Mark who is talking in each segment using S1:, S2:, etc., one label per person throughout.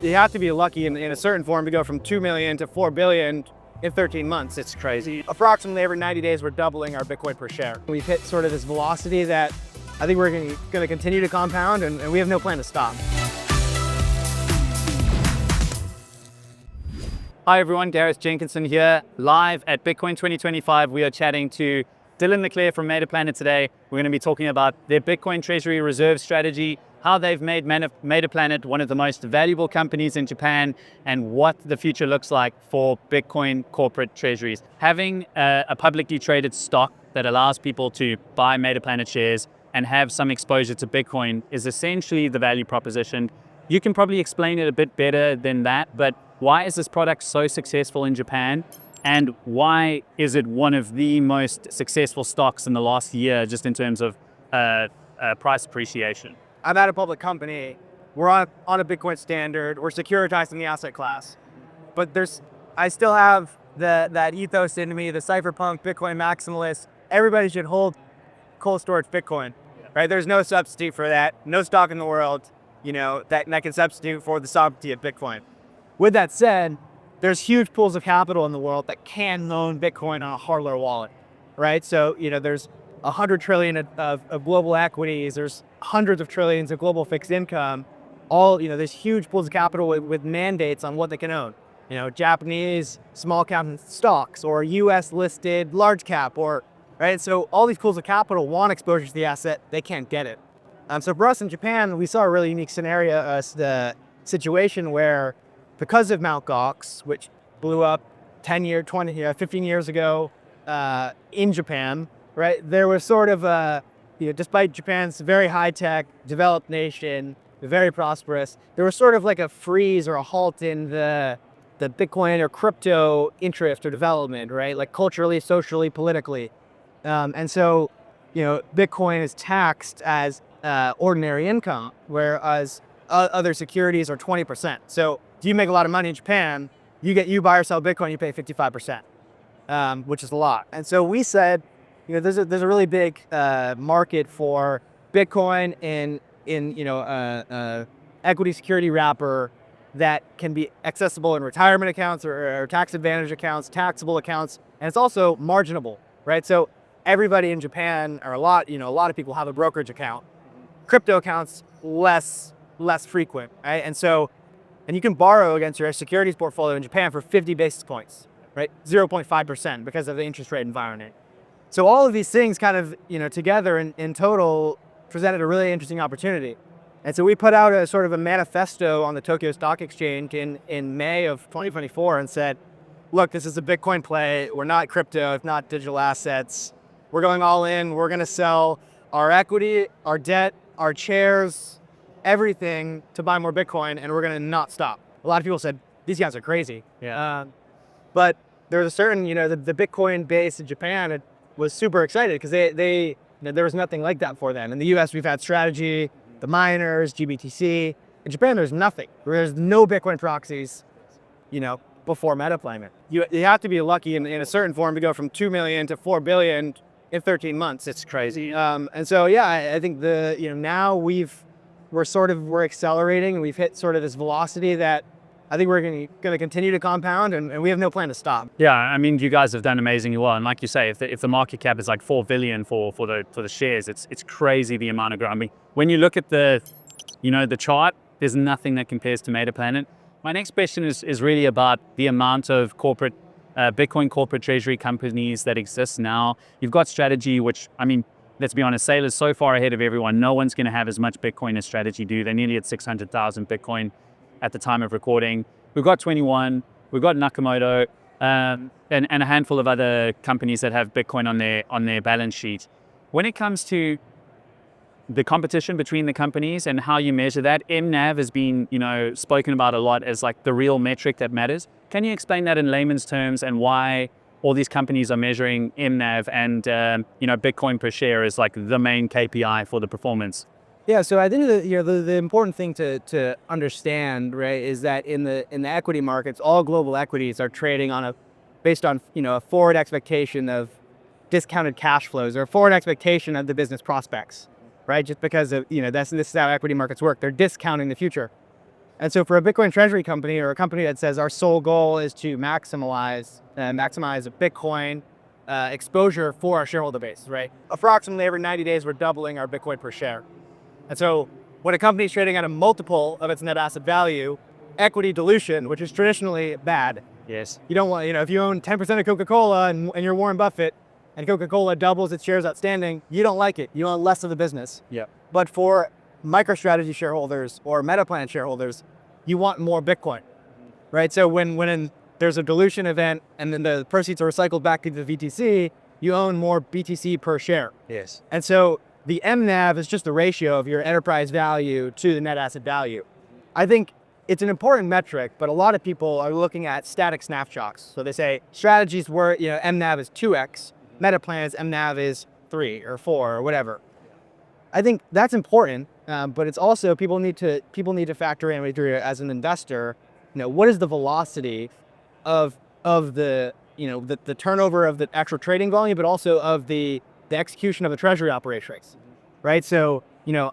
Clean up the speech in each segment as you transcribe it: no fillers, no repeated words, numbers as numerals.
S1: You have to be lucky in a certain form to go from 2 million to 4 billion in 13 months. It's crazy. Approximately every 90 days, we're doubling our Bitcoin per share. We've hit sort of this velocity that I think we're going to continue to compound, and we have no plan to stop.
S2: Hi everyone, Gareth Jenkinson here, live at Bitcoin 2025. We are chatting to Dylan Leclair from Metaplanet today. We're going to be talking about their Bitcoin treasury reserve strategy, how they've made Metaplanet one of the most valuable companies in Japan, and what the future looks like for Bitcoin corporate treasuries. Having a publicly traded stock that allows people to buy Metaplanet shares and have some exposure to Bitcoin is essentially the value proposition. You can probably explain it a bit better than that, but why is this product so successful in Japan? And why is it one of the most successful stocks in the last year, just in terms of price appreciation?
S1: I'm at a public company. We're on a Bitcoin standard. We're securitizing the asset class. But I still have that ethos in me, the cypherpunk Bitcoin maximalist. Everybody should hold cold storage Bitcoin, right? There's no substitute for that. No stock in the world, that can substitute for the sovereignty of Bitcoin. With that said, there's huge pools of capital in the world that can loan Bitcoin on a hardware wallet, right? So, there's 100 trillion of global equities. There's hundreds of trillions of global fixed income. There's huge pools of capital with mandates on what they can own. Japanese small cap stocks or US listed large cap right? So all these pools of capital want exposure to the asset. They can't get it. So for us in Japan, we saw a really unique scenario, the situation where, because of Mt. Gox, which blew up 10 years, 20, 15 years ago in Japan, right? There was sort of despite Japan's very high-tech, developed nation, very prosperous, there was sort of like a freeze or a halt in the Bitcoin or crypto interest or development, right? Like culturally, socially, politically. And so, Bitcoin is taxed as ordinary income, whereas other securities are 20%. So if you make a lot of money in Japan, you buy or sell Bitcoin, you pay 55%, which is a lot. And so we said, there's a really big market for Bitcoin in equity security wrapper that can be accessible in retirement accounts or tax advantage accounts, taxable accounts, and it's also marginable, right? So everybody in Japan, or a lot of people have a brokerage account. Crypto accounts less frequent, right? And you can borrow against your securities portfolio in Japan for 50 basis points, right? 0.5% because of the interest rate environment. So all of these things kind of, together in total presented a really interesting opportunity. And so we put out a sort of a manifesto on the Tokyo Stock Exchange in May of 2024 and said, look, this is a Bitcoin play. We're not crypto, it's not digital assets. We're going all in. We're going to sell our equity, our debt, our chairs, everything to buy more Bitcoin, and we're going to not stop. A lot of people said, these guys are crazy.
S2: Yeah.
S1: But there's a certain, the Bitcoin base in Japan, it was super excited because they there was nothing like that for them. In the US, we've had Strategy, the miners, GBTC. In Japan, there's nothing. There's no Bitcoin proxies, before Metaplanet. You have to be lucky in a certain form to go from 2 million to 4 billion in 13 months. It's crazy. And so, I think now we're accelerating, and we've hit sort of this velocity that I think we're going to continue to compound, and we have no plan to stop.
S2: Yeah, I mean, you guys have done amazingly well, and like you say, if the market cap is like 4 billion for the shares, it's crazy the amount of growth. I mean, when you look at the chart, there's nothing that compares to Metaplanet. My next question is really about the amount of corporate Bitcoin corporate treasury companies that exist now. You've got Strategy, which, I mean, let's be honest, Saylor's so far ahead of everyone. No one's going to have as much Bitcoin as Strategy do. They're nearly at 600,000 Bitcoin at the time of recording. We've got 21, we've got Nakamoto, and a handful of other companies that have Bitcoin on their balance sheet. When it comes to the competition between the companies and how you measure that, MNAV has been spoken about a lot as like the real metric that matters. Can you explain that in layman's terms, and why all these companies are measuring MNAV and Bitcoin per share is like the main KPI for the performance?
S1: Yeah, so I think the important thing to understand, right, is that in the equity markets, all global equities are trading based on a forward expectation of discounted cash flows or a forward expectation of the business prospects, right? Just because of this is how equity markets work. They're discounting the future. And so for a Bitcoin treasury company or a company that says our sole goal is to maximize a Bitcoin exposure for our shareholder base, right? Approximately every 90 days, we're doubling our Bitcoin per share. And so when a company is trading at a multiple of its net asset value, equity dilution, which is traditionally bad.
S2: Yes.
S1: You don't want, if you own 10% of Coca-Cola and you're Warren Buffett and Coca-Cola doubles its shares outstanding, you don't like it. You want less of the business.
S2: Yeah.
S1: But for MicroStrategy shareholders or Metaplanet shareholders, you want more Bitcoin, right? So when there's a dilution event and then the proceeds are recycled back into the VTC, you own more BTC per share.
S2: Yes.
S1: And so the MNAV is just the ratio of your enterprise value to the net asset value. I think it's an important metric, but a lot of people are looking at static snapshots. So they say strategies where MNAV is 2x, Metaplanet's MNAV is 3 or 4 or whatever. I think that's important, but it's also people need to factor in as an investor. What is the velocity of the the turnover of the actual trading volume, but also of the execution of the treasury operations, right? So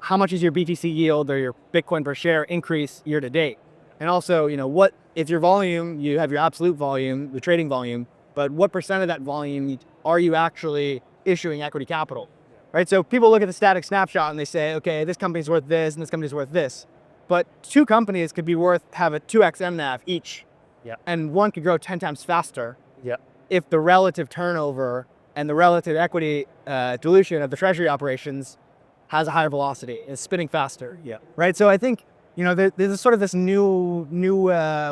S1: how much is your BTC yield or your Bitcoin per share increase year to date, and also what if your volume, you have your absolute volume, the trading volume, but what percent of that volume are you actually issuing equity capital? Right, so people look at the static snapshot and they say, okay, this company's worth this and this company's worth this. But two companies could have a 2x MNAV each.
S2: Yeah.
S1: And one could grow 10 times faster.
S2: Yeah.
S1: If the relative turnover and the relative equity dilution of the treasury operations has a higher velocity, is spinning faster.
S2: Yeah.
S1: Right, so I think there's sort of this new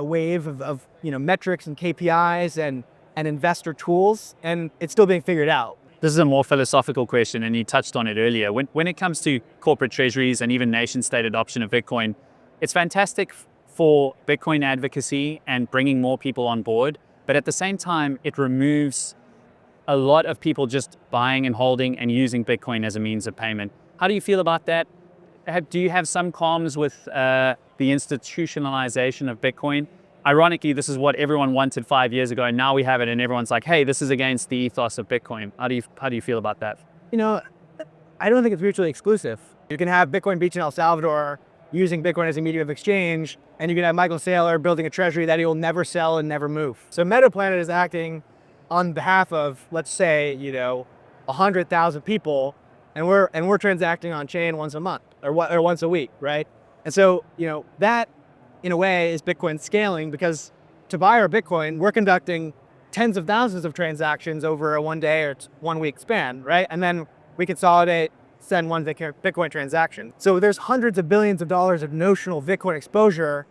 S1: wave of metrics and KPIs and investor tools, and it's still being figured out.
S2: This is a more philosophical question, and you touched on it earlier. When it comes to corporate treasuries and even nation-state adoption of Bitcoin, it's fantastic for Bitcoin advocacy and bringing more people on board. But at the same time, it removes a lot of people just buying and holding and using Bitcoin as a means of payment. How do you feel about that? Do you have some qualms with the institutionalization of Bitcoin? Ironically, this is what everyone wanted 5 years ago, and now we have it, and everyone's like, "Hey, this is against the ethos of Bitcoin." How do you feel about that?
S1: I don't think it's mutually exclusive. You can have Bitcoin Beach in El Salvador using Bitcoin as a medium of exchange, and you can have Michael Saylor building a treasury that he will never sell and never move. So Metaplanet is acting on behalf of, let's say, 100,000 people, and we're transacting on chain once a month or once a week, right? And so that, in a way, is Bitcoin scaling, because to buy our Bitcoin, we're conducting tens of thousands of transactions over a 1 day or 1 week span, right? And then we consolidate, send one Bitcoin transaction. So there's hundreds of billions of dollars of notional Bitcoin exposure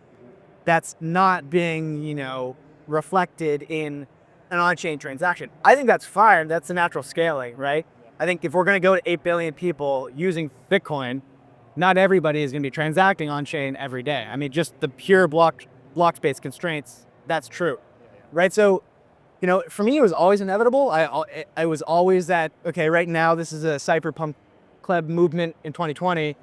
S1: that's not being, reflected in an on-chain transaction. I think that's fine. That's the natural scaling, right? I think if we're going to go to 8 billion people using Bitcoin, not everybody is going to be transacting on-chain every day. I mean, just the pure block space constraints, that's true, right? So, for me, it was always inevitable. I was always that, okay, right now, this is a cypherpunk club movement in 2020.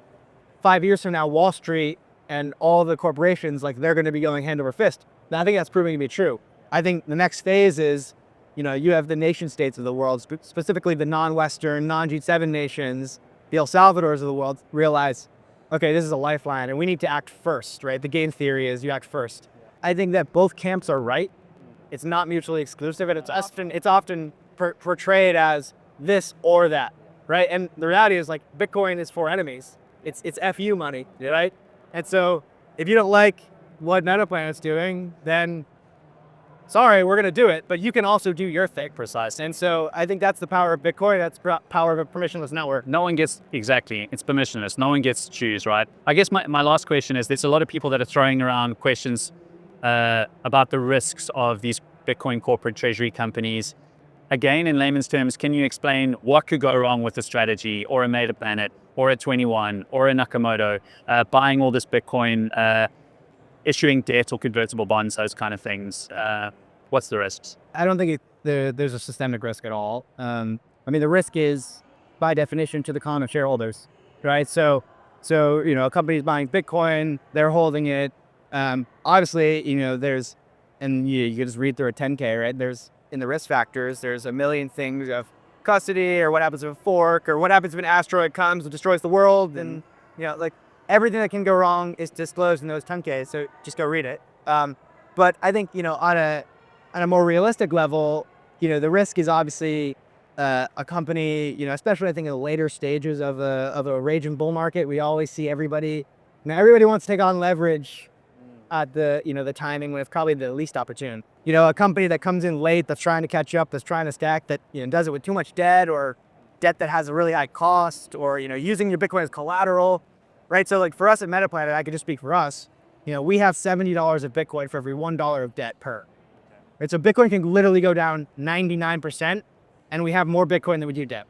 S1: 5 years from now, Wall Street and all the corporations, they're going to be going hand over fist. Now, I think that's proving to be true. I think the next phase is, you have the nation states of the world, specifically the non-Western, non-G7 nations, the El Salvadors of the world, realize, okay, this is a lifeline and we need to act first, right? The game theory is you act first. I think that both camps are right. It's not mutually exclusive, and it's often portrayed as this or that, right? And the reality is, Bitcoin is for enemies. It's FU money, right? And so if you don't like what Metaplanet's doing, then sorry, we're going to do it, but you can also do your thing.
S2: Precise.
S1: And so I think that's the power of Bitcoin. That's power of a permissionless network.
S2: It's permissionless. No one gets to choose, right? I guess my last question is, there's a lot of people that are throwing around questions about the risks of these Bitcoin corporate treasury companies. Again, in layman's terms, can you explain what could go wrong with a strategy or a Metaplanet or a 21 or a Nakamoto buying all this Bitcoin, issuing debt or convertible bonds, those kind of things? What's the risks?
S1: I don't think there's a systemic risk at all. The risk is, by definition, to the common shareholders, right? So a company's buying Bitcoin, they're holding it. Obviously, there's, and you can just read through a 10K, right? There's, in the risk factors, there's a million things of custody, or what happens if a fork, or what happens if an asteroid comes and destroys the world, and everything that can go wrong is disclosed in those 10Ks, so just go read it. But I think, on a more realistic level, the risk is obviously a company, especially I think in the later stages of a raging bull market, we always see everybody wants to take on leverage at the timing when it's probably the least opportune. A company that comes in late, that's trying to catch up, that's trying to stack, that does it with too much debt, or debt that has a really high cost, or using your Bitcoin as collateral, right? So like for us at Metaplanet, I could just speak for us. We have $70 of Bitcoin for every $1 of debt per. Right? So Bitcoin can literally go down 99%, and we have more Bitcoin than we do debt.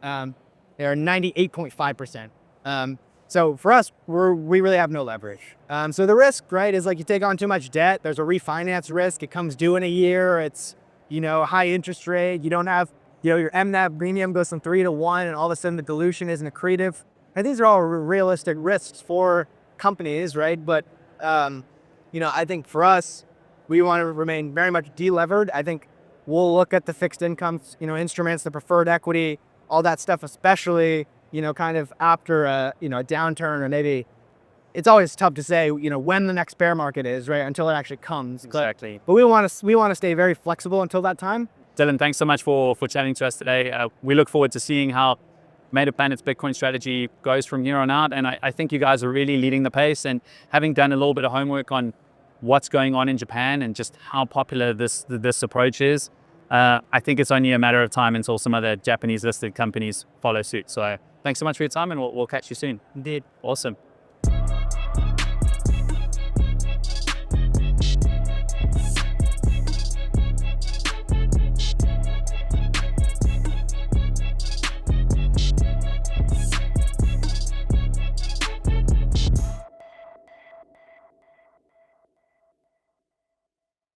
S1: They're 98.5%. So for us, we really have no leverage. So the risk, right, is like you take on too much debt. There's a refinance risk. It comes due in a year. It's a high interest rate. You don't have your MNAV premium goes from 3 to 1, and all of a sudden the dilution isn't accretive. And these are all realistic risks for companies, right? But I think for us, we want to remain very much delevered. I think we'll look at the fixed income, instruments, the preferred equity, all that stuff, especially, kind of after a downturn, or maybe it's always tough to say, when the next bear market is, right? Until it actually comes.
S2: Exactly.
S1: But we want to stay very flexible until that time.
S2: Dylan, thanks so much for chatting to us today. We look forward to seeing how Metaplanet's Bitcoin strategy goes from here on out. And I think you guys are really leading the pace, and having done a little bit of homework on what's going on in Japan and just how popular this approach is, I think it's only a matter of time until some other Japanese listed companies follow suit. So thanks so much for your time, and we'll catch you soon.
S1: Indeed.
S2: Awesome.